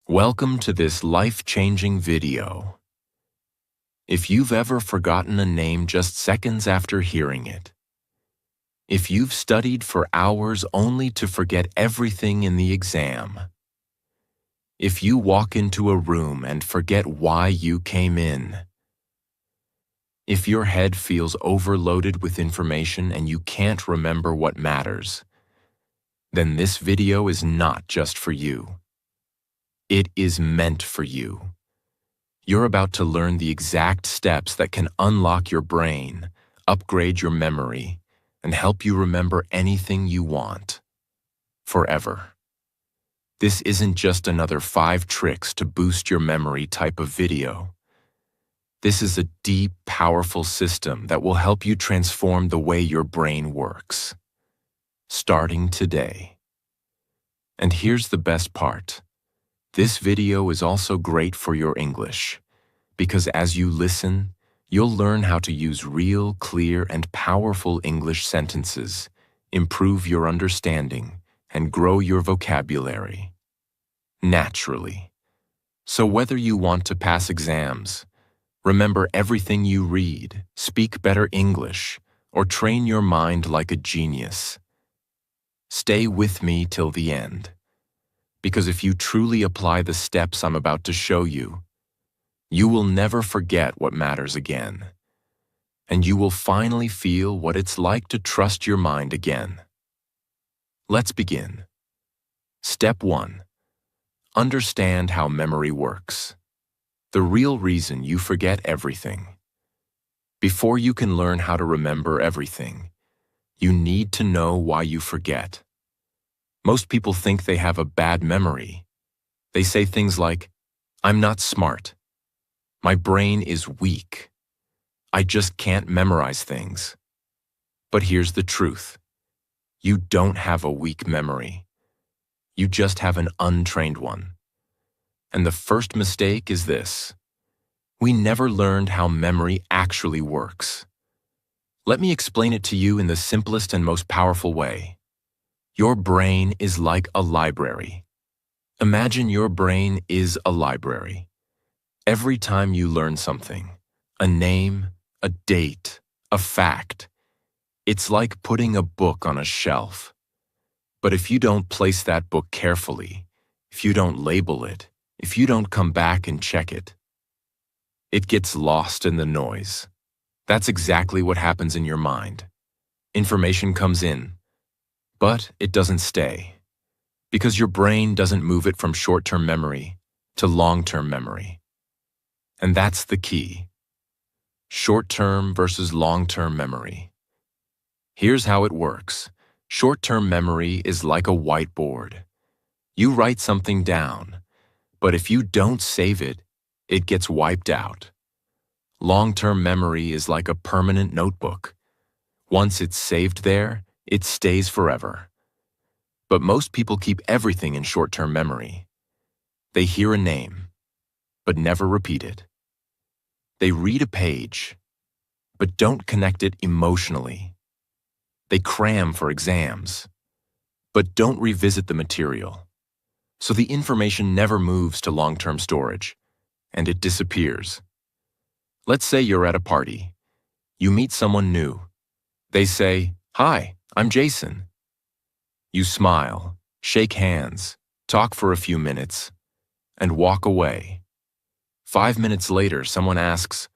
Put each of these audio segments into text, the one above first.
Welcome to this life-changing video. If you've ever forgotten a name just seconds after hearing it, if you've studied for hours only to forget everything in the exam, if you walk into a room and forget why you came in, if your head feels overloaded with information and you can't remember what matters, then this video is not just for you. It is meant for you. You're about to learn the exact steps that can unlock your brain, upgrade your memory, and help you remember anything you want. Forever. This isn't just another 5 tricks to boost your memory type of video. This is a deep, powerful system that will help you transform the way your brain works. Starting today. And here's the best part. This video is also great for your English, because as you listen, you'll learn how to use real, clear, and powerful English sentences, improve your understanding, and grow your vocabulary. Naturally. So whether you want to pass exams, remember everything you read, speak better English, or train your mind like a genius, stay with me till the end. Because if you truly apply the steps I'm about to show you, you will never forget what matters again. And you will finally feel what it's like to trust your mind again. Let's begin. Step 1. Understand how memory works. The real reason you forget everything. Before you can learn how to remember everything, you need to know why you forget. Most people think they have a bad memory. They say things like, "I'm not smart. My brain is weak. I just can't memorize things." But here's the truth. You don't have a weak memory. You just have an untrained one. And the first mistake is this. We never learned how memory actually works. Let me explain it to you in the simplest and most powerful way. Your brain is like a library. Imagine your brain is a library. Every time you learn something, a name, a date, a fact, it's like putting a book on a shelf. But if you don't place that book carefully, if you don't label it, if you don't come back and check it, it gets lost in the noise. That's exactly what happens in your mind. Information comes in, but it doesn't stay, because your brain doesn't move it from short-term memory to long-term memory. And that's the key. Short-term versus long-term memory. Here's how it works. Short-term memory is like a whiteboard. You write something down, but if you don't save it, it gets wiped out. Long-term memory is like a permanent notebook. Once it's saved there, it stays forever. But most people keep everything in short-term memory. They hear a name, but never repeat it. They read a page, but don't connect it emotionally. They cram for exams, but don't revisit the material. So the information never moves to long-term storage, and it disappears. Let's say you're at a party. You meet someone new. They say, "Hi, I'm Jason." You smile, shake hands, talk for a few minutes, and walk away. 5 minutes later, someone asks,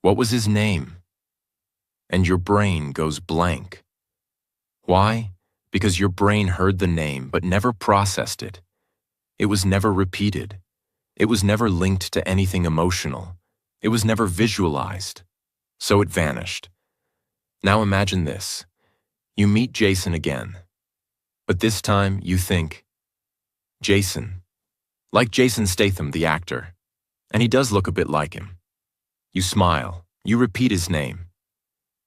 "What was his name?" And your brain goes blank. Why? Because your brain heard the name but never processed it. It was never repeated. It was never linked to anything emotional. It was never visualized. So it vanished. Now imagine this. You meet Jason again. But this time you think, Jason. Like Jason Statham, the actor. And he does look a bit like him. You smile. You repeat his name.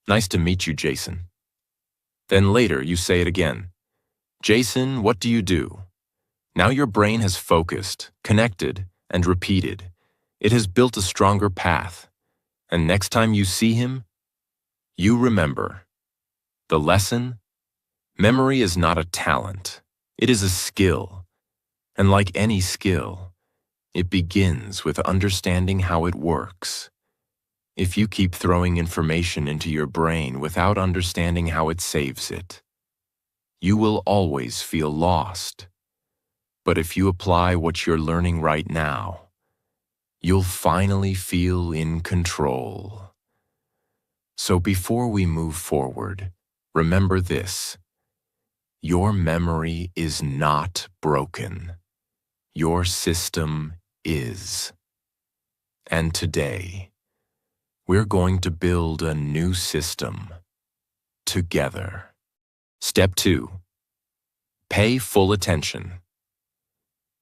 "Nice to meet you, Jason." Then later you say it again. "Jason, what do you do?" Now your brain has focused, connected, and repeated. It has built a stronger path. And next time you see him, you remember. The lesson? Memory is not a talent. It is a skill. And like any skill, it begins with understanding how it works. If you keep throwing information into your brain without understanding how it saves it, you will always feel lost. But if you apply what you're learning right now, you'll finally feel in control. So before we move forward, remember this: your memory is not broken. Your system is. And today, we're going to build a new system together. Step 2. Pay full attention.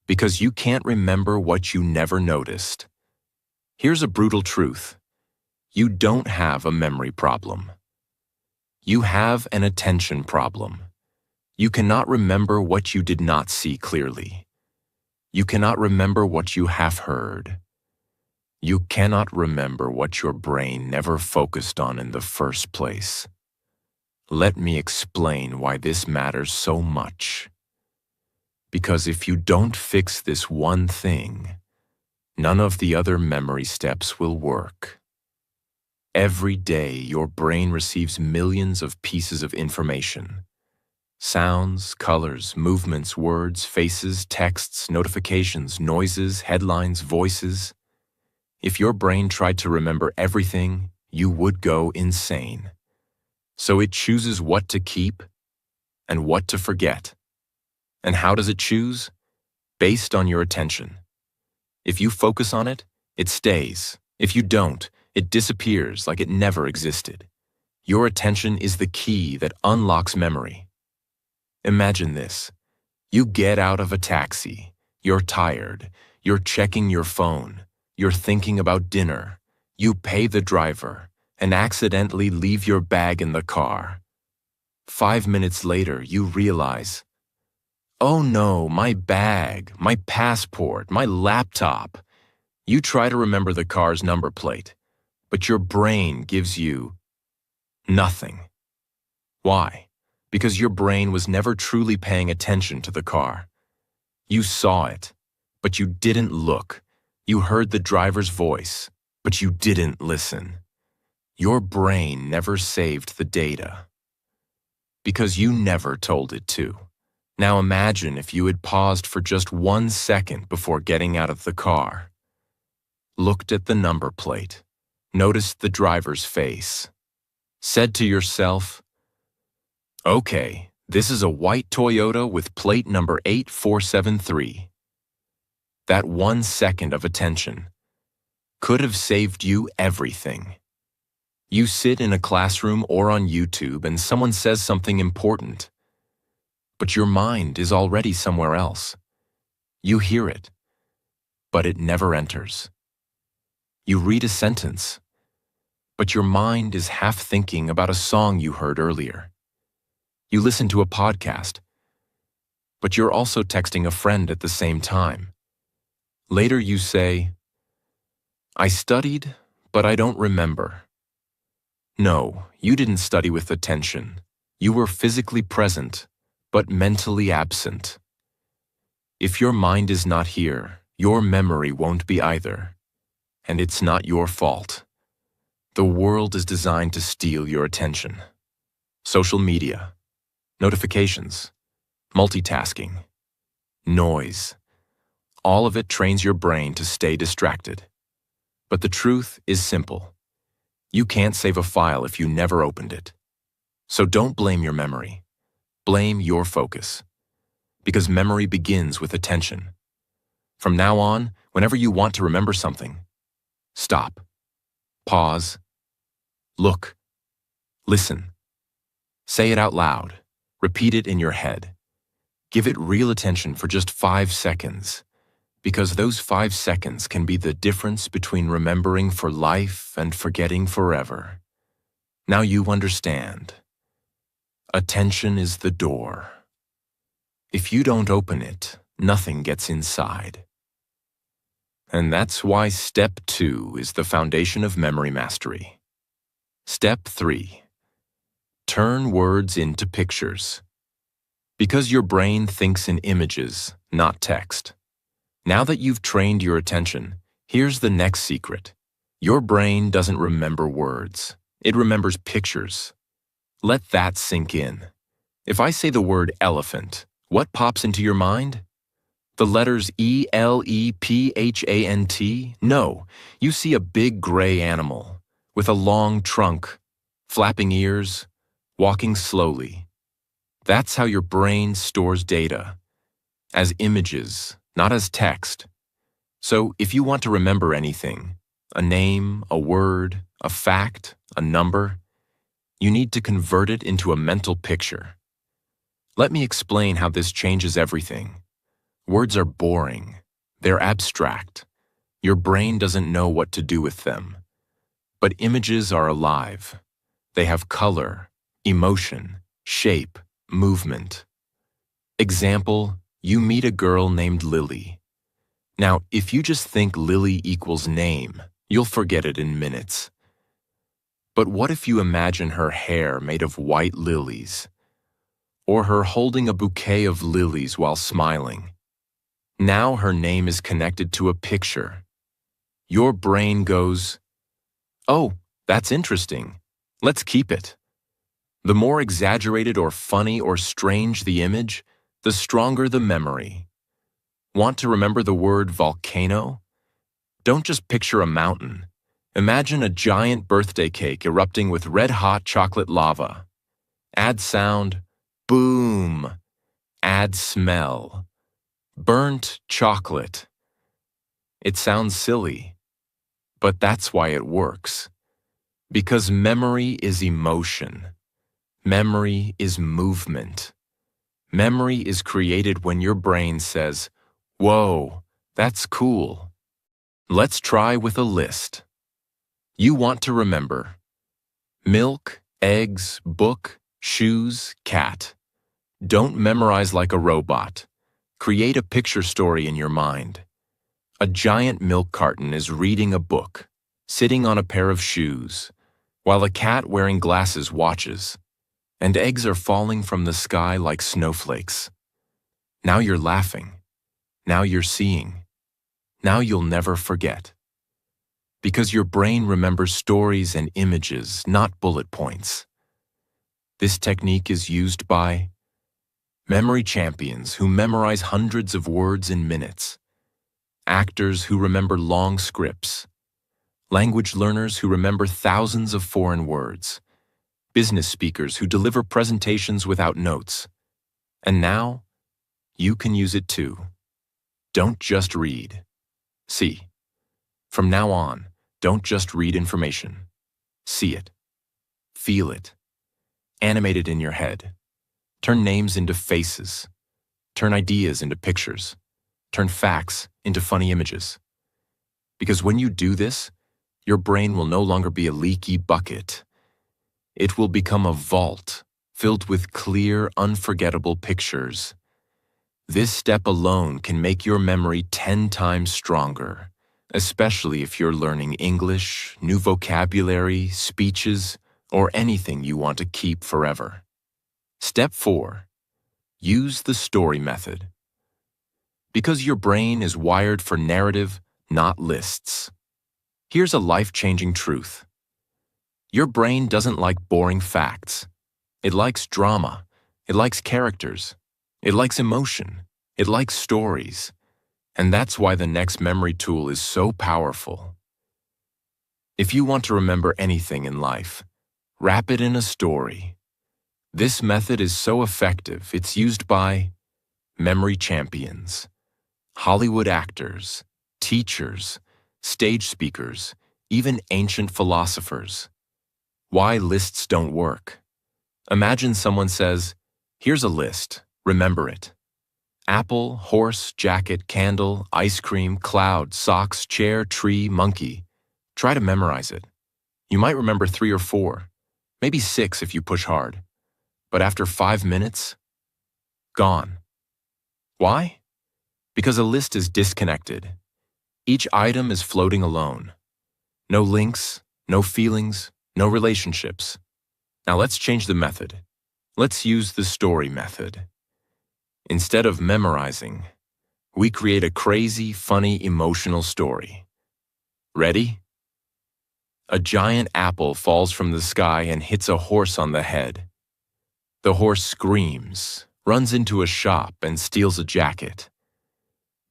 Because you can't remember what you never noticed. Here's a brutal truth. You don't have a memory problem. You have an attention problem. You cannot remember what you did not see clearly. You cannot remember what you have heard. You cannot remember what your brain never focused on in the first place. Let me explain why this matters so much. Because if you don't fix this one thing, none of the other memory steps will work. Every day, your brain receives millions of pieces of information. Sounds, colors, movements, words, faces, texts, notifications, noises, headlines, voices. If your brain tried to remember everything, you would go insane. So it chooses what to keep and what to forget. And how does it choose? Based on your attention. If you focus on it, it stays. If you don't, it disappears like it never existed. Your attention is the key that unlocks memory. Imagine this. You get out of a taxi. You're tired. You're checking your phone. You're thinking about dinner. You pay the driver and accidentally leave your bag in the car. 5 minutes later, you realize, oh no, my bag, my passport, my laptop. You try to remember the car's number plate, but your brain gives you nothing. Why? Because your brain was never truly paying attention to the car. You saw it, but you didn't look. You heard the driver's voice, but you didn't listen. Your brain never saved the data because you never told it to. Now imagine if you had paused for just 1 second before getting out of the car, looked at the number plate, noticed the driver's face, said to yourself, okay, this is a white Toyota with plate number 8473. That 1 second of attention could have saved you everything. You sit in a classroom or on YouTube and someone says something important, but your mind is already somewhere else. You hear it, but it never enters. You read a sentence, but your mind is half thinking about a song you heard earlier. You listen to a podcast, but you're also texting a friend at the same time. Later you say, I studied, but I don't remember. No, you didn't study with attention. You were physically present, but mentally absent. If your mind is not here, your memory won't be either. And it's not your fault. The world is designed to steal your attention. Social media, notifications, multitasking, noise. All of it trains your brain to stay distracted. But the truth is simple. You can't save a file if you never opened it. So don't blame your memory. Blame your focus. Because memory begins with attention. From now on, whenever you want to remember something, stop, pause, look, listen. Say it out loud. Repeat it in your head. Give it real attention for just 5 seconds. Because those 5 seconds can be the difference between remembering for life and forgetting forever. Now you understand. Attention is the door. If you don't open it, nothing gets inside. And that's why Step 2 is the foundation of memory mastery. Step 3. Turn words into pictures. Because your brain thinks in images, not text. Now that you've trained your attention, here's the next secret. Your brain doesn't remember words. It remembers pictures. Let that sink in. If I say the word elephant, what pops into your mind? The letters ELEPHANT? No, you see a big gray animal with a long trunk, flapping ears, walking slowly. That's how your brain stores data, as images, not as text. So if you want to remember anything, a name, a word, a fact, a number, you need to convert it into a mental picture. Let me explain how this changes everything. Words are boring. They're abstract. Your brain doesn't know what to do with them. But images are alive. They have color, emotion, shape, movement. Example, you meet a girl named Lily. Now, if you just think Lily equals name, you'll forget it in minutes. But what if you imagine her hair made of white lilies, or her holding a bouquet of lilies while smiling? Now her name is connected to a picture. Your brain goes, "Oh, that's interesting. Let's keep it." The more exaggerated or funny or strange the image, the stronger the memory. Want to remember the word volcano? Don't just picture a mountain. Imagine a giant birthday cake erupting with red-hot chocolate lava. Add sound, boom. Add smell, burnt chocolate. It sounds silly, but that's why it works. Because memory is emotion. Memory is movement. Memory is created when your brain says, "Whoa, that's cool." Let's try with a list. You want to remember milk, eggs, book, shoes, cat. Don't memorize like a robot. Create a picture story in your mind. A giant milk carton is reading a book, sitting on a pair of shoes, while a cat wearing glasses watches, and eggs are falling from the sky like snowflakes. Now you're laughing. Now you're seeing. Now you'll never forget. Because your brain remembers stories and images, not bullet points. This technique is used by memory champions who memorize hundreds of words in minutes, actors who remember long scripts, language learners who remember thousands of foreign words, business speakers who deliver presentations without notes. And now, you can use it too. Don't just read. See. From now on, don't just read information. See it. Feel it. Animate it in your head. Turn names into faces. Turn ideas into pictures. Turn facts into funny images. Because when you do this, your brain will no longer be a leaky bucket. It will become a vault filled with clear, unforgettable pictures. This step alone can make your memory 10 times stronger, especially if you're learning English, new vocabulary, speeches, or anything you want to keep forever. Step 4. Use the story method. Because your brain is wired for narrative, not lists. Here's a life-changing truth. Your brain doesn't like boring facts. It likes drama. It likes characters. It likes emotion. It likes stories. And that's why the next memory tool is so powerful. If you want to remember anything in life, wrap it in a story. This method is so effective, it's used by memory champions, Hollywood actors, teachers, stage speakers, even ancient philosophers. Why lists don't work. Imagine someone says, "Here's a list, remember it. Apple, horse, jacket, candle, ice cream, cloud, socks, chair, tree, monkey." Try to memorize it. You might remember 3 or 4, maybe 6 if you push hard. But after 5 minutes, gone. Why? Because a list is disconnected. Each item is floating alone. No links, no feelings, no relationships. Now let's change the method. Let's use the story method. Instead of memorizing, We create a crazy, funny, emotional story. Ready? A giant apple falls from the sky and hits a horse on the head. The horse screams, runs into a shop, and steals a jacket.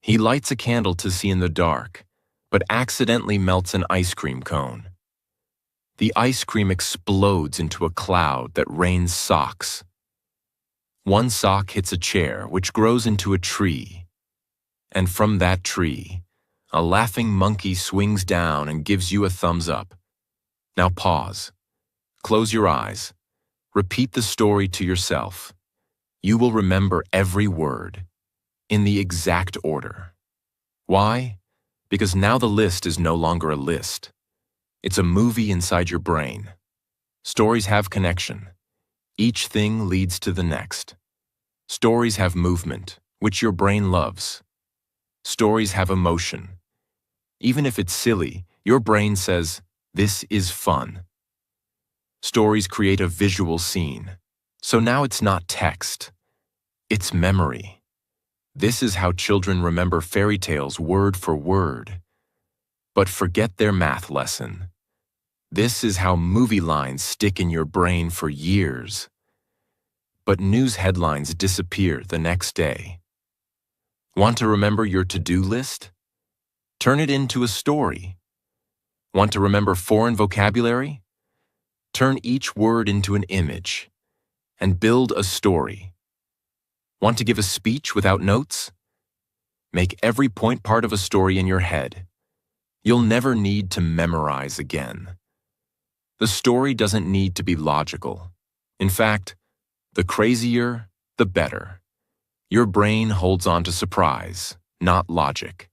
He lights a candle to see in the dark, but accidentally melts an ice cream cone. The ice cream explodes into a cloud that rains socks. One sock hits a chair, which grows into a tree. And from that tree, a laughing monkey swings down and gives you a thumbs up. Now pause. Close your eyes. Repeat the story to yourself. You will remember every word, in the exact order. Why? Because now the list is no longer a list. It's a movie inside your brain. Stories have connection. Each thing leads to the next. Stories have movement, which your brain loves. Stories have emotion. Even if it's silly, your brain says, "This is fun." Stories create a visual scene. So now it's not text. It's memory. This is how children remember fairy tales word for word. But forget their math lesson. This is how movie lines stick in your brain for years. But news headlines disappear the next day. Want to remember your to-do list? Turn it into a story. Want to remember foreign vocabulary? Turn each word into an image and build a story. Want to give a speech without notes? Make every point part of a story in your head. You'll never need to memorize again. The story doesn't need to be logical. In fact, the crazier, the better. Your brain holds on to surprise, not logic.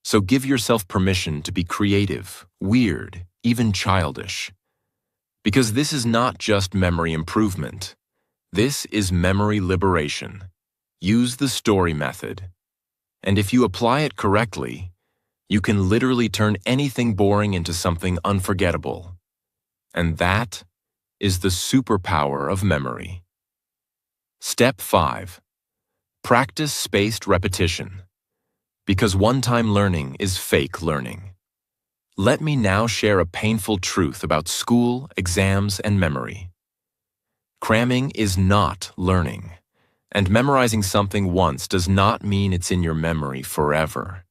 So give yourself permission to be creative, weird, even childish. Because this is not just memory improvement. This is memory liberation. Use the story method. And if you apply it correctly, you can literally turn anything boring into something unforgettable. And that is the superpower of memory. Step 5. Practice spaced repetition. Because one-time learning is fake learning. Let me now share a painful truth about school, exams, and memory. Cramming is not learning, and memorizing something once does not mean it's in your memory forever.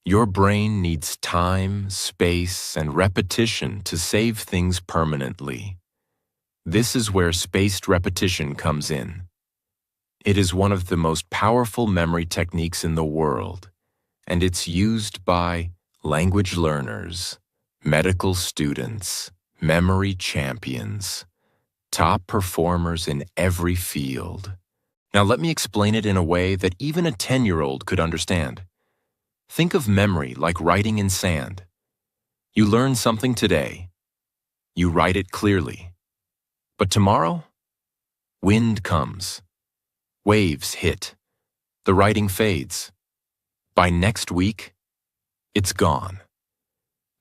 Your brain needs time, space, and repetition to save things permanently. This is where spaced repetition comes in. It is one of the most powerful memory techniques in the world, and it's used by language learners, medical students, memory champions, top performers in every field. Now let me explain it in a way that even a 10-year-old could understand. Think of memory like writing in sand. You learn something today. You write it clearly. But tomorrow, wind comes. Waves hit. The writing fades. By next week, it's gone.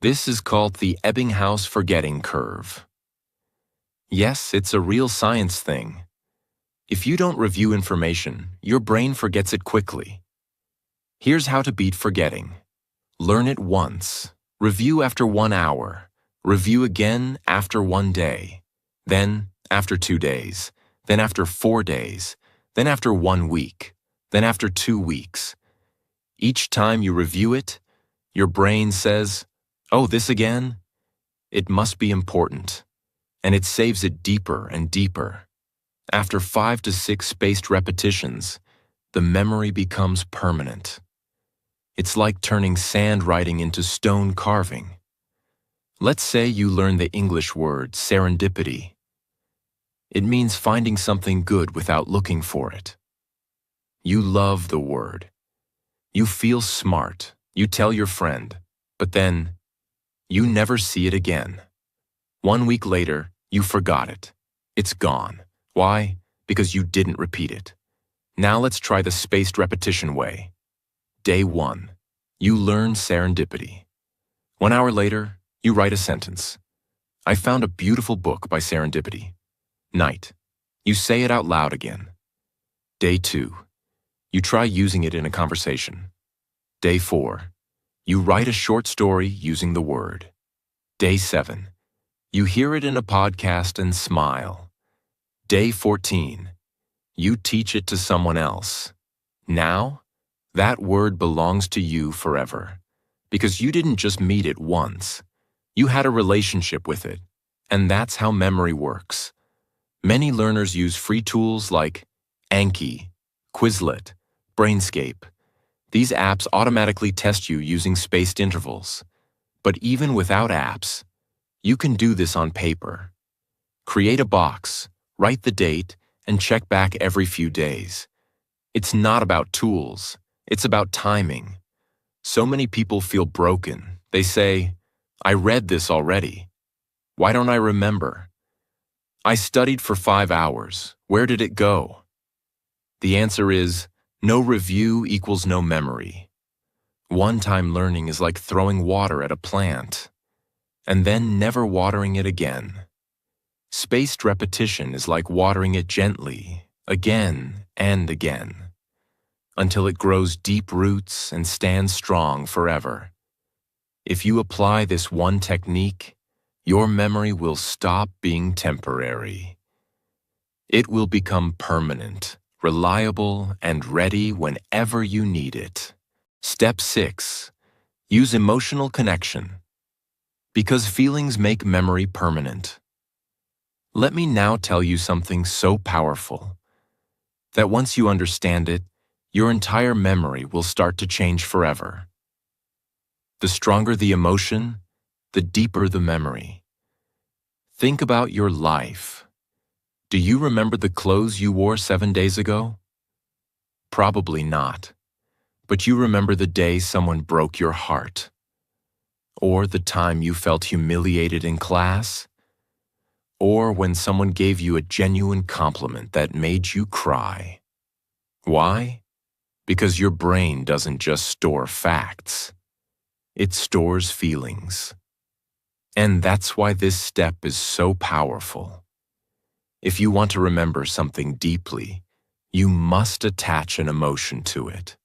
This is called the Ebbinghaus forgetting curve. Yes, it's a real science thing. If you don't review information, your brain forgets it quickly. Here's how to beat forgetting. Learn it once. Review after 1 hour. Review again after 1 day. Then after 2 days. Then after 4 days. Then after 1 week. Then after 2 weeks. Each time you review it, your brain says, "Oh, this again? It must be important." And it saves it deeper and deeper. After 5 to 6 spaced repetitions, the memory becomes permanent. It's like turning sand writing into stone carving. Let's say you learn the English word serendipity. It means finding something good without looking for it. You love the word. You feel smart. You tell your friend. But then, you never see it again. 1 week later, you forgot it. It's gone. Why? Because you didn't repeat it. Now let's try the spaced repetition way. Day 1. You learn serendipity. 1 hour later, you write a sentence. I found a beautiful book by serendipity. Night. You say it out loud again. Day 2. You try using it in a conversation. Day 4. You write a short story using the word. Day 7. You hear it in a podcast and smile. Day 14. You teach it to someone else. Now, that word belongs to you forever, because you didn't just meet it once. You had a relationship with it, and that's how memory works. Many learners use free tools like Anki, Quizlet, Brainscape. These apps automatically test you using spaced intervals. But even without apps, you can do this on paper. Create a box, write the date, and check back every few days. It's not about tools, it's about timing. So many people feel broken. They say, I read this already. Why don't I remember? I studied for 5 hours. Where did it go? The answer is, no review equals no memory. One-time learning is like throwing water at a plant, and then never watering it again. Spaced repetition is like watering it gently, again and again, until it grows deep roots and stands strong forever. If you apply this one technique, your memory will stop being temporary. It will become permanent, reliable, and ready whenever you need it. Step 6. Use emotional connection. Because feelings make memory permanent. Let me now tell you something so powerful that once you understand it, your entire memory will start to change forever. The stronger the emotion, the deeper the memory. Think about your life. Do you remember the clothes you wore 7 days ago? Probably not. But you remember the day someone broke your heart. Or the time you felt humiliated in class. Or when someone gave you a genuine compliment that made you cry. Why? Because your brain doesn't just store facts. It stores feelings. And that's why this step is so powerful. If you want to remember something deeply, you must attach an emotion to it.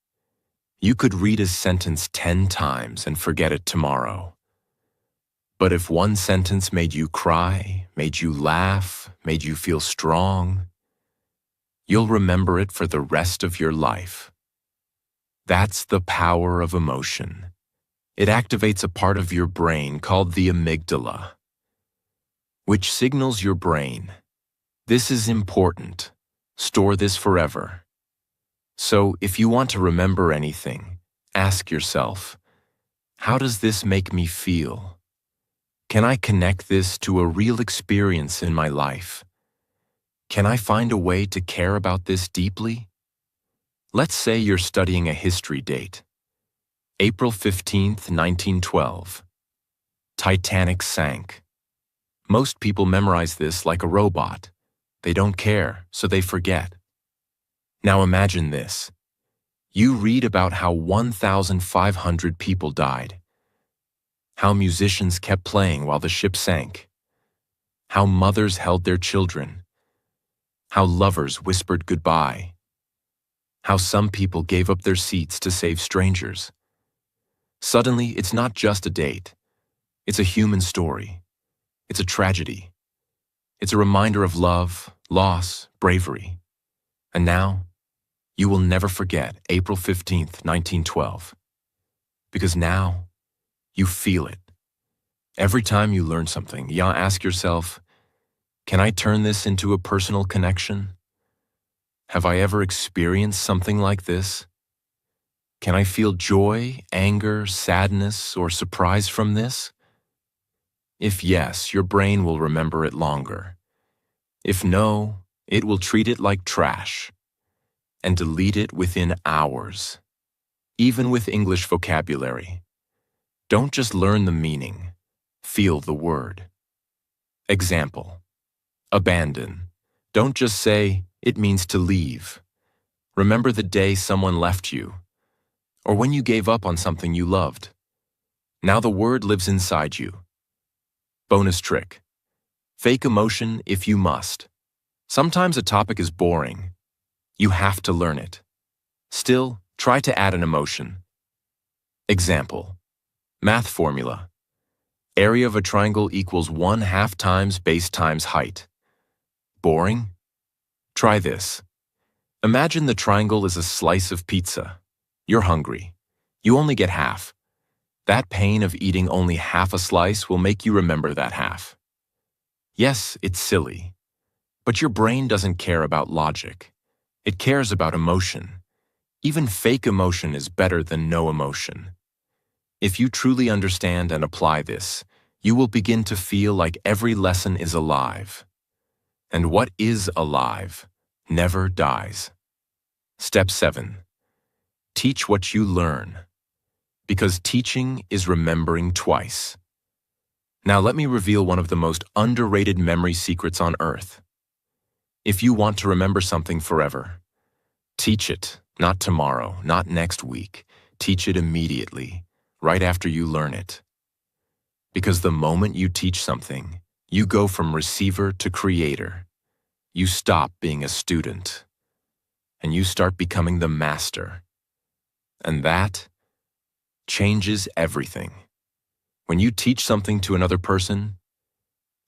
You could read a sentence 10 times and forget it tomorrow. But if one sentence made you cry, made you laugh, made you feel strong, you'll remember it for the rest of your life. That's the power of emotion. It activates a part of your brain called the amygdala, which signals your brain, this is important, store this forever. So if you want to remember anything, ask yourself, how does this make me feel? Can I connect this to a real experience in my life? Can I find a way to care about this deeply? Let's say you're studying a history date. April 15th, 1912. Titanic sank. Most people memorize this like a robot. They don't care, so they forget. Now imagine this. You read about how 1,500 people died. How musicians kept playing while the ship sank. How mothers held their children. How lovers whispered goodbye. How some people gave up their seats to save strangers. Suddenly, it's not just a date. It's a human story. It's a tragedy. It's a reminder of love, loss, bravery. And now, you will never forget April 15th, 1912. Because now, you feel it. Every time you learn something, you ask yourself, can I turn this into a personal connection? Have I ever experienced something like this? Can I feel joy, anger, sadness, or surprise from this? If yes, your brain will remember it longer. If no, it will treat it like trash and delete it within hours. Even with English vocabulary. Don't just learn the meaning, feel the word. Example, abandon. Don't just say, it means to leave. Remember the day someone left you, or when you gave up on something you loved. Now the word lives inside you. Bonus trick. Fake emotion if you must. Sometimes a topic is boring. You have to learn it. Still, try to add an emotion. Example. Math formula. Area of a triangle equals 1/2 times base times height. Boring? Try this. Imagine the triangle is a slice of pizza. You're hungry. You only get half. That pain of eating only half a slice will make you remember that half. Yes, it's silly. But your brain doesn't care about logic. It cares about emotion. Even fake emotion is better than no emotion. If you truly understand and apply this, you will begin to feel like every lesson is alive. And what is alive never dies. Step 7. Teach what you learn. Because teaching is remembering twice. Now let me reveal one of the most underrated memory secrets on earth. If you want to remember something forever, teach it, not tomorrow, not next week. Teach it immediately, right after you learn it. Because the moment you teach something, you go from receiver to creator. You stop being a student, and you start becoming the master. And that changes everything. When you teach something to another person,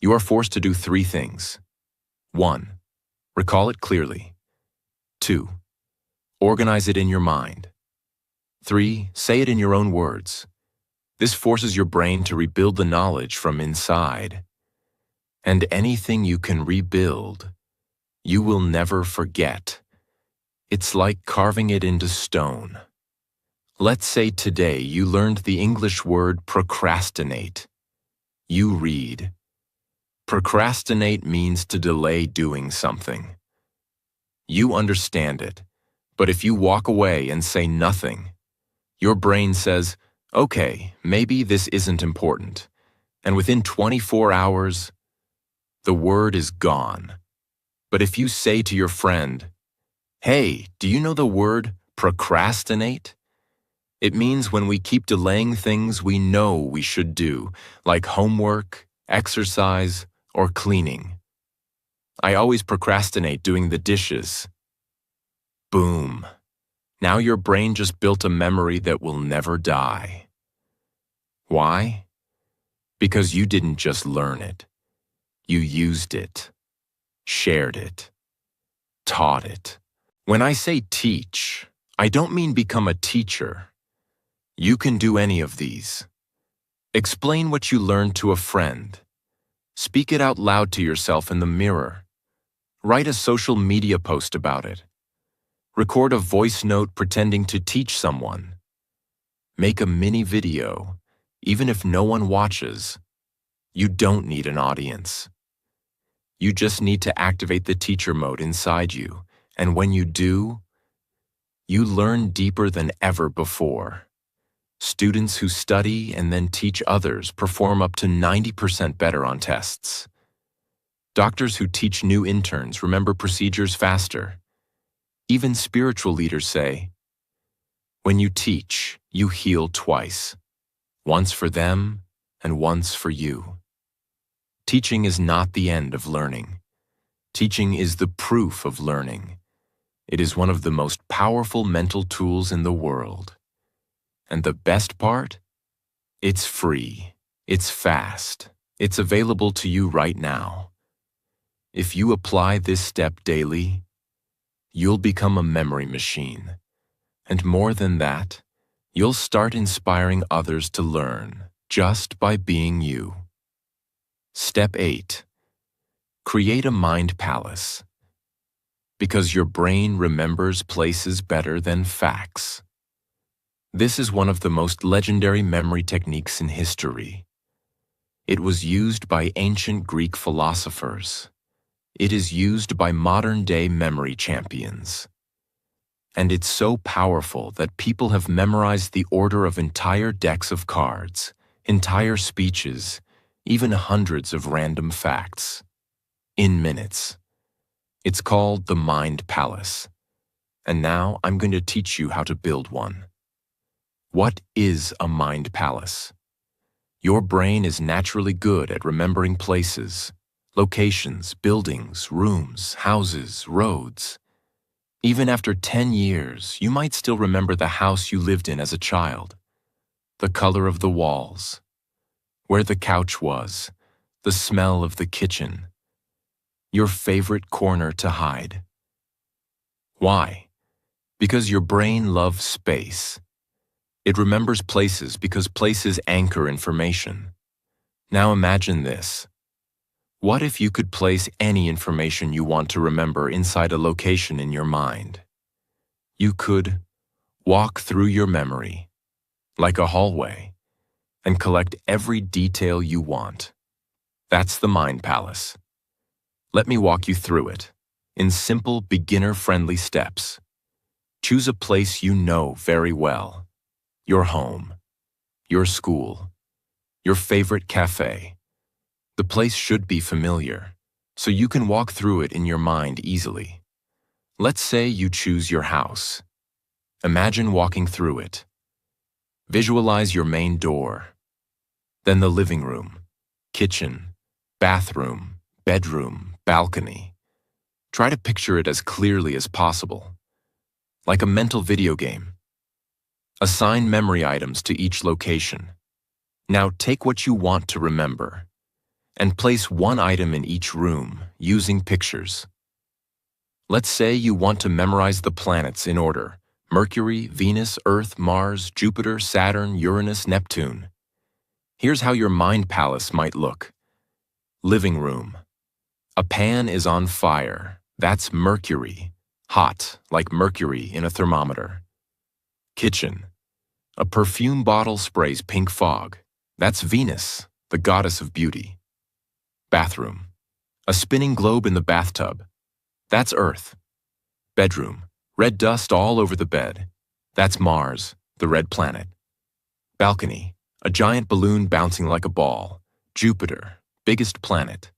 you are forced to do 3 things. 1. Recall it clearly. 2. Organize it in your mind. 3. Say it in your own words. This forces your brain to rebuild the knowledge from inside. And anything you can rebuild, you will never forget. It's like carving it into stone. Let's say today you learned the English word procrastinate. You read. Procrastinate means to delay doing something. You understand it, but if you walk away and say nothing, your brain says, okay, maybe this isn't important. And within 24 hours, the word is gone. But if you say to your friend, hey, do you know the word procrastinate? It means when we keep delaying things we know we should do, like homework, exercise, or cleaning. I always procrastinate doing the dishes. Boom. Now your brain just built a memory that will never die. Why? Because you didn't just learn it. You used it, shared it, taught it. When I say teach, I don't mean become a teacher. You can do any of these. Explain what you learned to a friend. Speak it out loud to yourself in the mirror. Write a social media post about it. Record a voice note pretending to teach someone. Make a mini video, even if no one watches. You don't need an audience. You just need to activate the teacher mode inside you, and when you do, you learn deeper than ever before. Students who study and then teach others perform up to 90% better on tests. Doctors who teach new interns remember procedures faster. Even spiritual leaders say, when you teach, you heal twice. Once for them and once for you. Teaching is not the end of learning. Teaching is the proof of learning. It is one of the most powerful mental tools in the world. And the best part? It's free. It's fast. It's available to you right now. If you apply this step daily, you'll become a memory machine. And more than that, you'll start inspiring others to learn just by being you. Step 8. Create a mind palace. Because your brain remembers places better than facts. This is one of the most legendary memory techniques in history. It was used by ancient Greek philosophers. It is used by modern-day memory champions. And it's so powerful that people have memorized the order of entire decks of cards, entire speeches, even hundreds of random facts. In minutes. It's called the Mind Palace. And now I'm going to teach you how to build one. What is a mind palace? Your brain is naturally good at remembering places, locations, buildings, rooms, houses, roads. Even after 10 years, you might still remember the house you lived in as a child, the color of the walls, where the couch was, the smell of the kitchen, your favorite corner to hide. Why? Because your brain loves space. It remembers places because places anchor information. Now imagine this. What if you could place any information you want to remember inside a location in your mind? You could walk through your memory, like a hallway, and collect every detail you want. That's the Mind Palace. Let me walk you through it, in simple, beginner-friendly steps. Choose a place you know very well. Your home, your school, your favorite cafe. The place should be familiar, so you can walk through it in your mind easily. Let's say you choose your house. Imagine walking through it. Visualize your main door, then the living room, kitchen, bathroom, bedroom, balcony. Try to picture it as clearly as possible, like a mental video game. Assign memory items to each location. Now take what you want to remember and place one item in each room using pictures. Let's say you want to memorize the planets in order: Mercury, Venus, Earth, Mars, Jupiter, Saturn, Uranus, Neptune. Here's how your mind palace might look. Living room. A pan is on fire. That's Mercury. Hot, like mercury in a thermometer. Kitchen. A perfume bottle sprays pink fog. That's Venus, the goddess of beauty. Bathroom. A spinning globe in the bathtub. That's Earth. Bedroom. Red dust all over the bed. That's Mars, the red planet. Balcony. A giant balloon bouncing like a ball. Jupiter, biggest planet.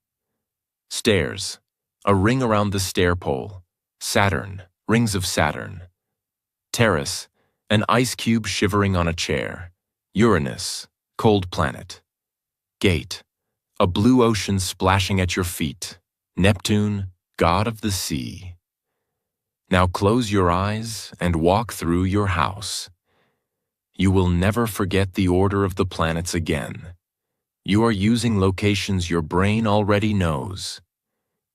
Stairs. A ring around the stair pole. Saturn, rings of Saturn. Terrace. An ice cube shivering on a chair. Uranus, cold planet. Gate. A blue ocean splashing at your feet. Neptune, god of the sea. Now close your eyes and walk through your house. You will never forget the order of the planets again. You are using locations your brain already knows.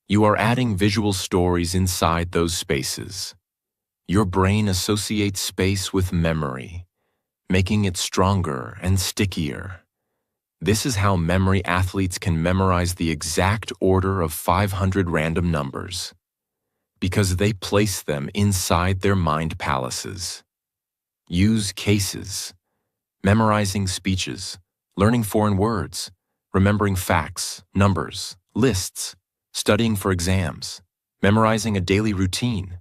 You are adding visual stories inside those spaces. Your brain associates space with memory, making it stronger and stickier. This is how memory athletes can memorize the exact order of 500 random numbers, because they place them inside their mind palaces. Use cases, memorizing speeches, learning foreign words, remembering facts, numbers, lists, studying for exams, memorizing a daily routine.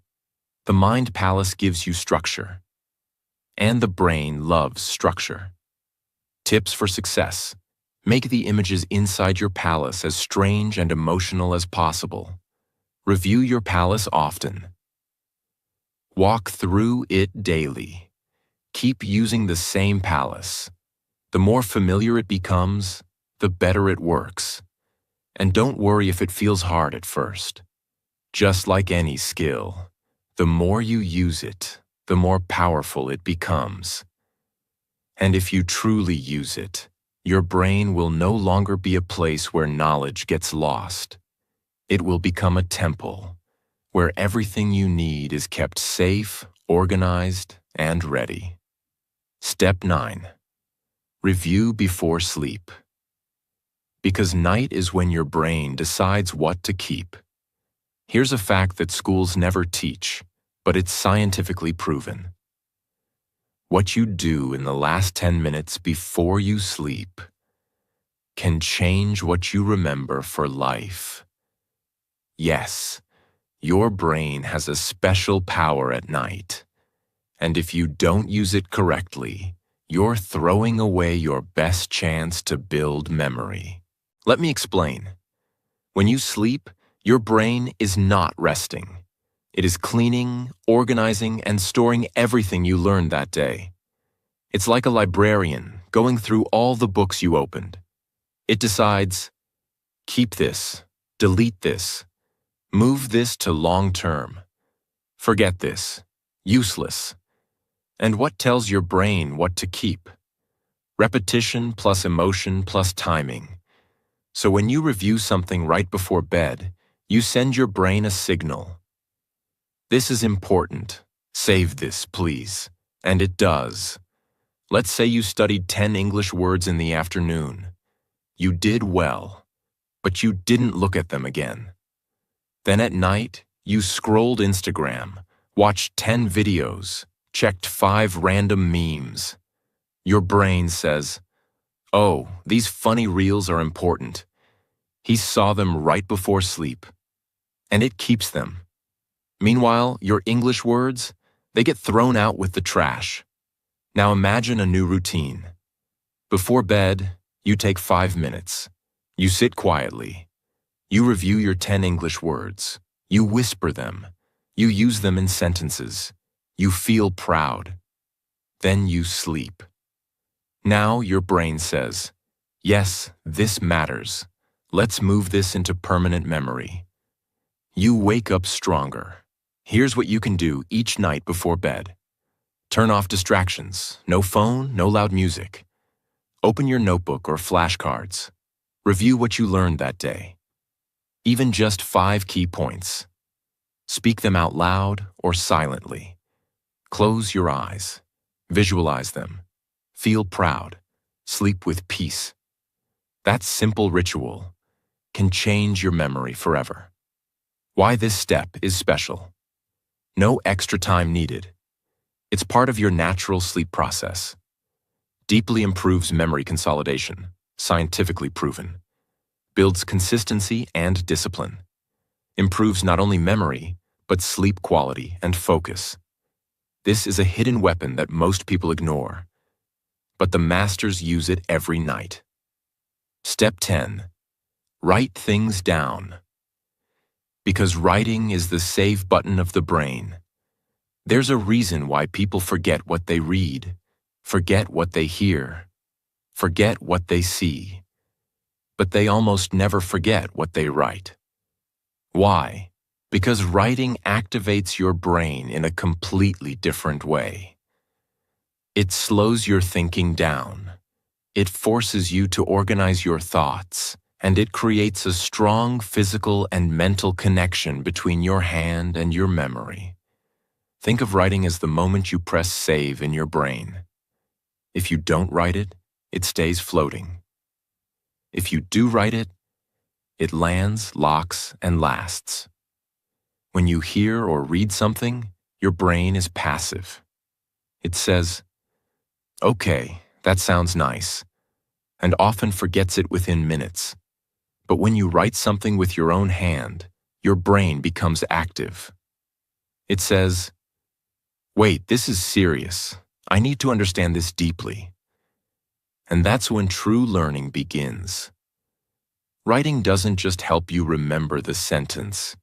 The mind palace gives you structure, and the brain loves structure. Tips for success. Make the images inside your palace as strange and emotional as possible. Review your palace often. Walk through it daily. Keep using the same palace. The more familiar it becomes, the better it works. And don't worry if it feels hard at first. Just like any skill, the more you use it, the more powerful it becomes. And if you truly use it, your brain will no longer be a place where knowledge gets lost. It will become a temple, where everything you need is kept safe, organized, and ready. Step 9. Review before sleep. Because night is when your brain decides what to keep. Here's a fact that schools never teach, but it's scientifically proven. What you do in the last 10 minutes before you sleep can change what you remember for life. Yes, your brain has a special power at night, and if you don't use it correctly, you're throwing away your best chance to build memory. Let me explain. When you sleep, your brain is not resting. It is cleaning, organizing, and storing everything you learned that day. It's like a librarian going through all the books you opened. It decides, keep this, delete this, move this to long term, Forget this. Useless. And what tells your brain what to keep? Repetition plus emotion plus timing. So when you review something right before bed, you send your brain a signal. This is important. Save this, please. And it does. Let's say you studied 10 English words in the afternoon. You did well, but you didn't look at them again. Then at night, you scrolled Instagram, watched 10 videos, checked 5 random memes. Your brain says, "Oh, these funny reels are important." He saw them right before sleep. And it keeps them. Meanwhile, your English words, they get thrown out with the trash. Now imagine a new routine. Before bed, you take 5 minutes. You sit quietly. You review your 10 English words. You whisper them. You use them in sentences. You feel proud. Then you sleep. Now your brain says, "Yes, this matters. Let's move this into permanent memory." You wake up stronger. Here's what you can do each night before bed. Turn off distractions. No phone, no loud music. Open your notebook or flashcards. Review what you learned that day. Even just 5 key points. Speak them out loud or silently. Close your eyes. Visualize them. Feel proud. Sleep with peace. That simple ritual can change your memory forever. Why this step is special. No extra time needed. It's part of your natural sleep process. Deeply improves memory consolidation, scientifically proven. Builds consistency and discipline. Improves not only memory, but sleep quality and focus. This is a hidden weapon that most people ignore, but the masters use it every night. Step 10. Write things down. Because writing is the save button of the brain. There's a reason why people forget what they read, forget what they hear, forget what they see, but they almost never forget what they write. Why? Because writing activates your brain in a completely different way. It slows your thinking down. It forces you to organize your thoughts, and it creates a strong physical and mental connection between your hand and your memory. Think of writing as the moment you press save in your brain. If you don't write it, it stays floating. If you do write it, it lands, locks, and lasts. When you hear or read something, your brain is passive. It says, "Okay, that sounds nice," and often forgets it within minutes. But when you write something with your own hand, your brain becomes active. It says, "Wait, this is serious. I need to understand this deeply." And that's when true learning begins. Writing doesn't just help you remember the sentence.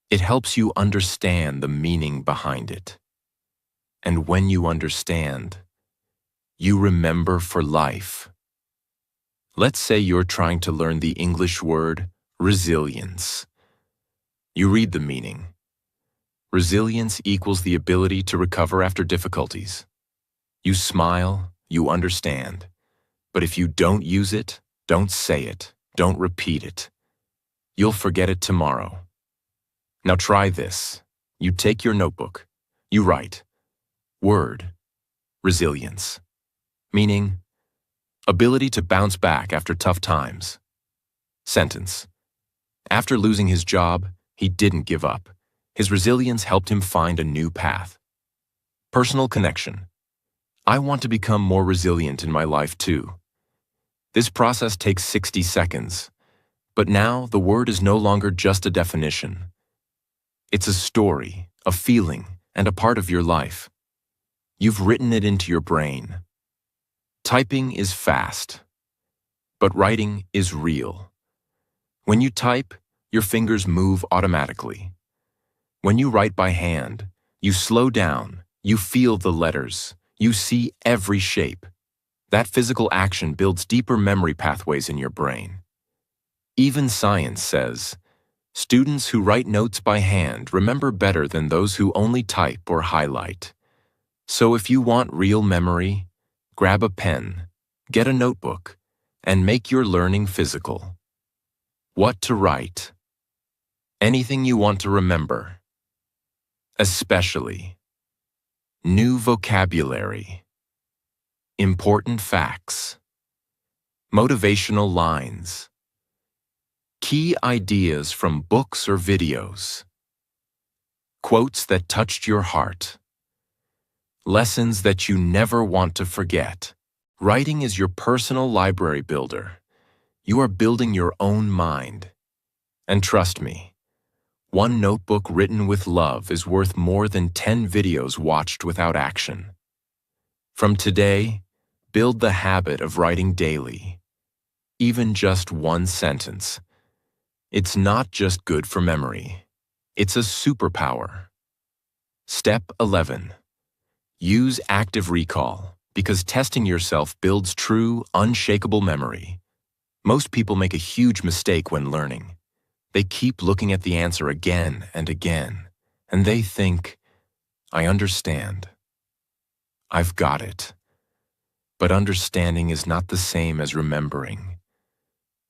It helps you understand the meaning behind it. And when you understand, you remember for life. Let's say you're trying to learn the English word resilience. You read the meaning. Resilience equals the ability to recover after difficulties. You smile, you understand. But if you don't use it, don't say it, don't repeat it, you'll forget it tomorrow. Now try this. You take your notebook. You write, word, resilience, meaning ability to bounce back after tough times. Sentence. After losing his job, he didn't give up. His resilience helped him find a new path. Personal connection. I want to become more resilient in my life too. This process takes 60 seconds, but now the word is no longer just a definition. It's a story, a feeling, and a part of your life. You've written it into your brain. Typing is fast, but writing is real. When you type, your fingers move automatically. When you write by hand, you slow down, you feel the letters, you see every shape. That physical action builds deeper memory pathways in your brain. Even science says, Students who write notes by hand remember better than those who only type or highlight. So if you want real memory, grab a pen, get a notebook, and make your learning physical. What to write? Anything you want to remember. Especially. New vocabulary. Important facts. Motivational lines. Key ideas from books or videos. Quotes that touched your heart. Lessons that you never want to forget. Writing is your personal library builder. You are building your own mind. And trust me, one notebook written with love is worth more than 10 videos watched without action. From today, build the habit of writing daily. Even just one sentence. It's not just good for memory. It's a superpower. Step 11. Use active recall, because testing yourself builds true, unshakable memory. Most people make a huge mistake when learning. They keep looking at the answer again and again, and they think, I understand. I've got it. But understanding is not the same as remembering.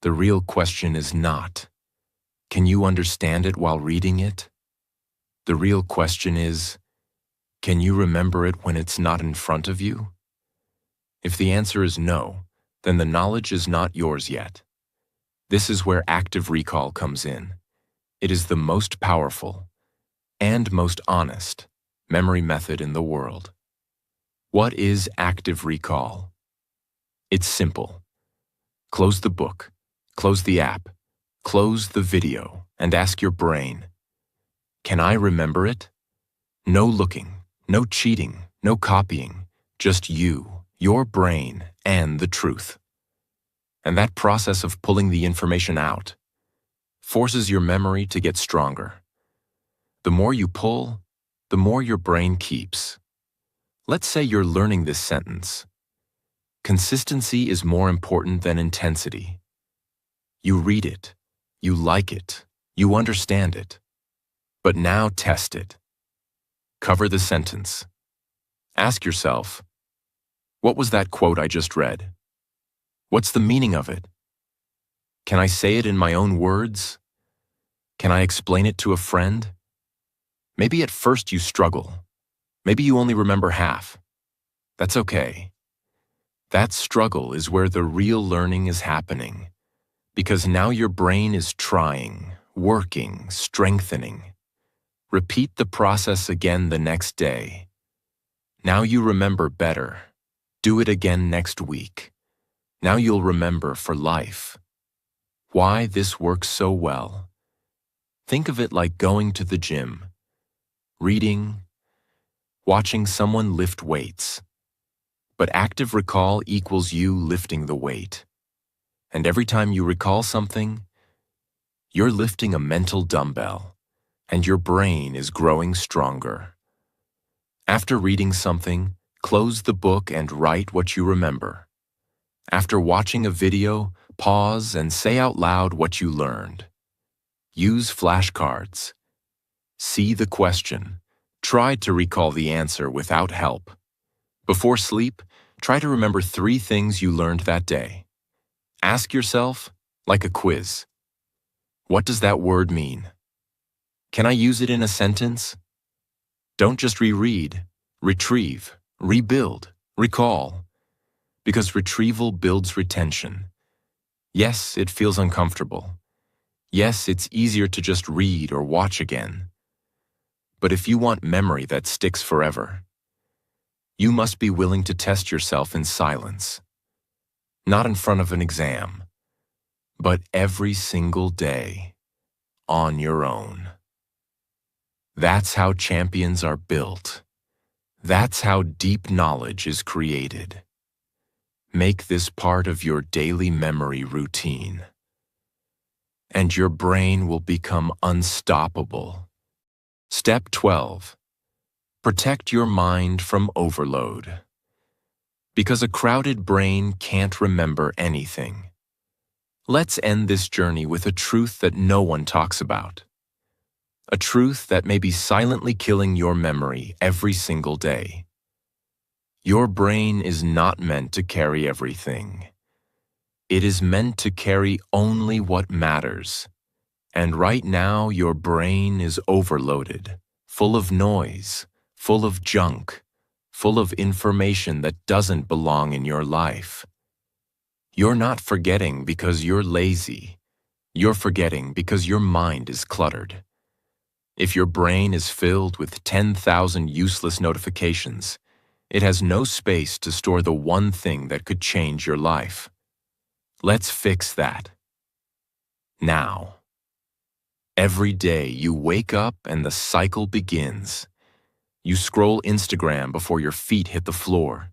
The real question is not, can you understand it while reading it? The real question is, can you remember it when it's not in front of you? If the answer is no, then the knowledge is not yours yet. This is where active recall comes in. It is the most powerful and most honest memory method in the world. What is active recall? It's simple. Close the book, close the app, close the video, and ask your brain, can I remember it? No looking. No cheating, no copying, just you, your brain, and the truth. And that process of pulling the information out forces your memory to get stronger. The more you pull, the more your brain keeps. Let's say you're learning this sentence. Consistency is more important than intensity. You read it, you like it, you understand it. But now test it. Cover the sentence. Ask yourself, what was that quote I just read? What's the meaning of it? Can I say it in my own words? Can I explain it to a friend? Maybe at first you struggle. Maybe you only remember half. That's okay. That struggle is where the real learning is happening, because now your brain is trying, working, strengthening. Repeat the process again the next day. Now you remember better. Do it again next week. Now you'll remember for life. Why this works so well? Think of it like going to the gym, reading, watching someone lift weights. But active recall equals you lifting the weight. And every time you recall something, you're lifting a mental dumbbell. And your brain is growing stronger. After reading something, close the book and write what you remember. After watching a video, pause and say out loud what you learned. Use flashcards. See the question. Try to recall the answer without help. Before sleep, try to remember 3 things you learned that day. Ask yourself, like a quiz, what does that word mean? Can I use it in a sentence? Don't just reread, retrieve, rebuild, recall. Because retrieval builds retention. Yes, it feels uncomfortable. Yes, it's easier to just read or watch again. But if you want memory that sticks forever, you must be willing to test yourself in silence. Not in front of an exam, but every single day, on your own. That's how champions are built. That's how deep knowledge is created. Make this part of your daily memory routine, and your brain will become unstoppable. Step 12. Protect your mind from overload. Because a crowded brain can't remember anything. Let's end this journey with a truth that no one talks about. A truth that may be silently killing your memory every single day. Your brain is not meant to carry everything. It is meant to carry only what matters. And right now, your brain is overloaded, full of noise, full of junk, full of information that doesn't belong in your life. You're not forgetting because you're lazy. You're forgetting because your mind is cluttered. If your brain is filled with 10,000 useless notifications, it has no space to store the one thing that could change your life. Let's fix that. Now. Every day you wake up and the cycle begins. You scroll Instagram before your feet hit the floor.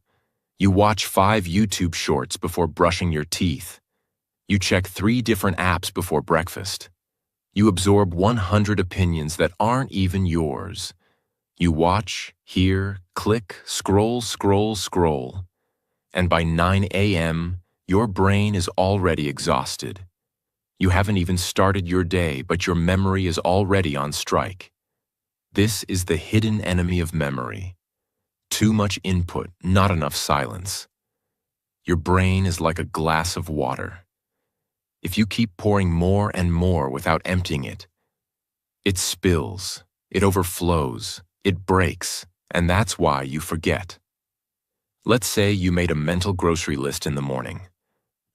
You watch 5 YouTube shorts before brushing your teeth. You check 3 different apps before breakfast. You absorb 100 opinions that aren't even yours. You watch, hear, click, scroll, scroll, scroll. And by 9 a.m., your brain is already exhausted. You haven't even started your day, but your memory is already on strike. This is the hidden enemy of memory. Too much input, not enough silence. Your brain is like a glass of water. If you keep pouring more and more without emptying it, it spills, it overflows, it breaks, and that's why you forget. Let's say you made a mental grocery list in the morning.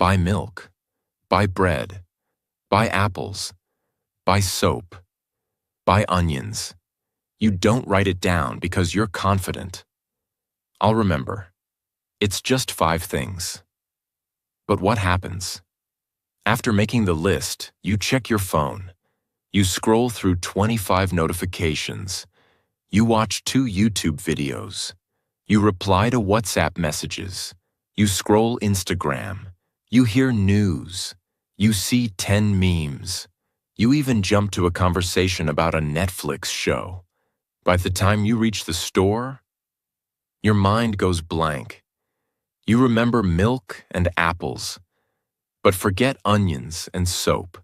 Buy milk, buy bread, buy apples, buy soap, buy onions. You don't write it down because you're confident. I'll remember. It's just 5 things. But what happens? After making the list, you check your phone. You scroll through 25 notifications. You watch 2 YouTube videos. You reply to WhatsApp messages. You scroll Instagram. You hear news. You see 10 memes. You even jump to a conversation about a Netflix show. By the time you reach the store, your mind goes blank. You remember milk and apples, but forget onions and soap.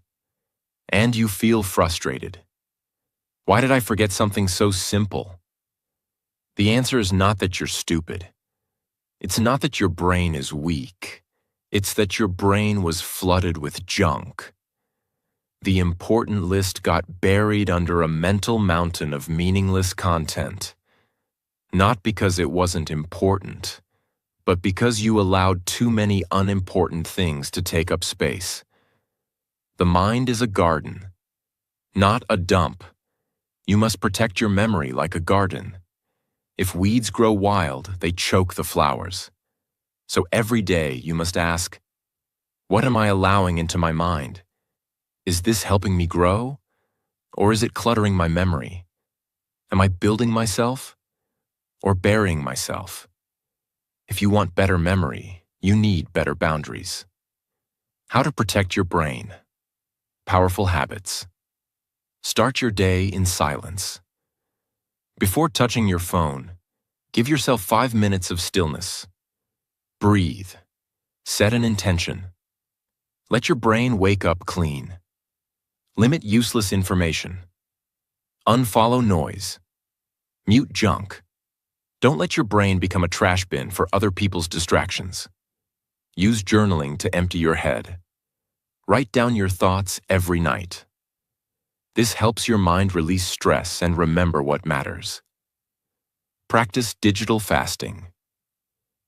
And you feel frustrated. Why did I forget something so simple? The answer is not that you're stupid. It's not that your brain is weak. It's that your brain was flooded with junk. The important list got buried under a mental mountain of meaningless content. Not because it wasn't important, but because you allowed too many unimportant things to take up space. The mind is a garden, not a dump. You must protect your memory like a garden. If weeds grow wild, they choke the flowers. So every day you must ask, what am I allowing into my mind? Is this helping me grow? Or is it cluttering my memory? Am I building myself? Or burying myself? If you want better memory, you need better boundaries. How to protect your brain. Powerful habits. Start your day in silence. Before touching your phone, give yourself 5 minutes of stillness. Breathe. Set an intention. Let your brain wake up clean. Limit useless information. Unfollow noise. Mute junk. Don't let your brain become a trash bin for other people's distractions. Use journaling to empty your head. Write down your thoughts every night. This helps your mind release stress and remember what matters. Practice digital fasting.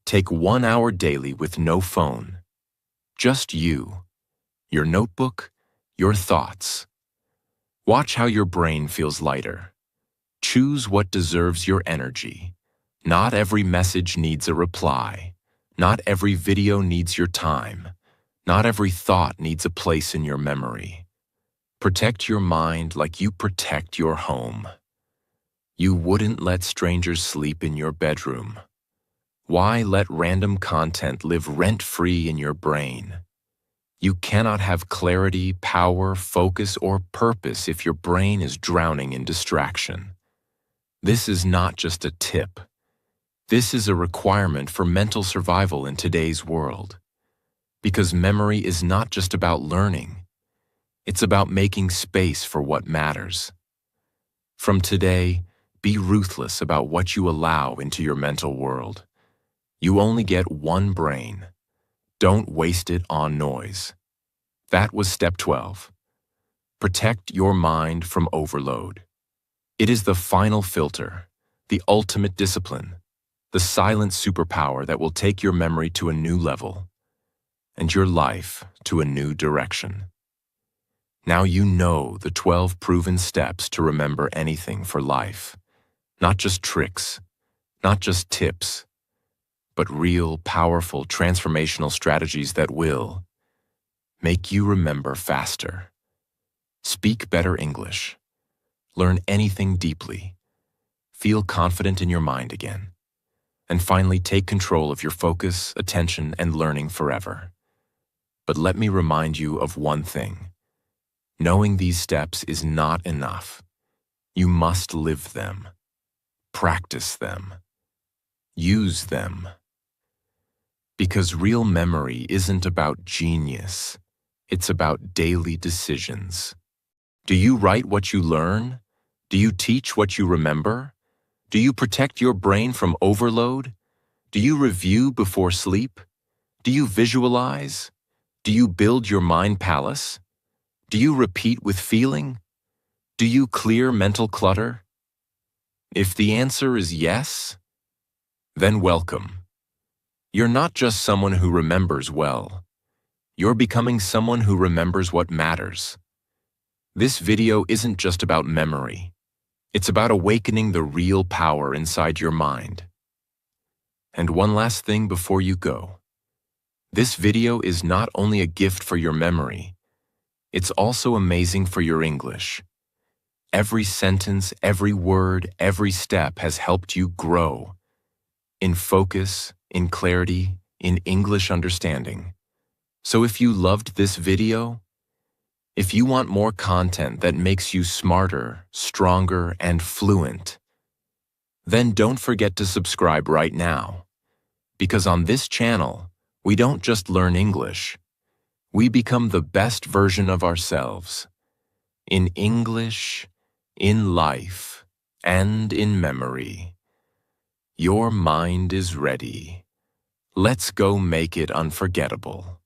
Take 1 hour daily with no phone. Just you, your notebook, your thoughts. Watch how your brain feels lighter. Choose what deserves your energy. Not every message needs a reply. Not every video needs your time. Not every thought needs a place in your memory. Protect your mind like you protect your home. You wouldn't let strangers sleep in your bedroom. Why let random content live rent-free in your brain? You cannot have clarity, power, focus, or purpose if your brain is drowning in distraction. This is not just a tip. This is a requirement for mental survival in today's world. Because memory is not just about learning. It's about making space for what matters. From today, be ruthless about what you allow into your mental world. You only get one brain. Don't waste it on noise. That was step 12. Protect your mind from overload. It is the final filter, the ultimate discipline, the silent superpower that will take your memory to a new level and your life to a new direction. Now you know the 12 proven steps to remember anything for life. Not just tricks, not just tips, but real, powerful, transformational strategies that will make you remember faster, speak better English, learn anything deeply, feel confident in your mind again, and finally take control of your focus, attention, and learning forever. But let me remind you of one thing. Knowing these steps is not enough. You must live them, practice them, use them. Because real memory isn't about genius, it's about daily decisions. Do you write what you learn? Do you teach what you remember? Do you protect your brain from overload? Do you review before sleep? Do you visualize? Do you build your mind palace? Do you repeat with feeling? Do you clear mental clutter? If the answer is yes, then welcome. You're not just someone who remembers well. You're becoming someone who remembers what matters. This video isn't just about memory. It's about awakening the real power inside your mind. And one last thing before you go. This video is not only a gift for your memory, it's also amazing for your English. Every sentence, every word, every step has helped you grow in focus, in clarity, in English understanding. So if you loved this video, if you want more content that makes you smarter, stronger, and fluent, then don't forget to subscribe right now. Because on this channel, we don't just learn English, we become the best version of ourselves. In English, in life, and in memory. Your mind is ready. Let's go make it unforgettable.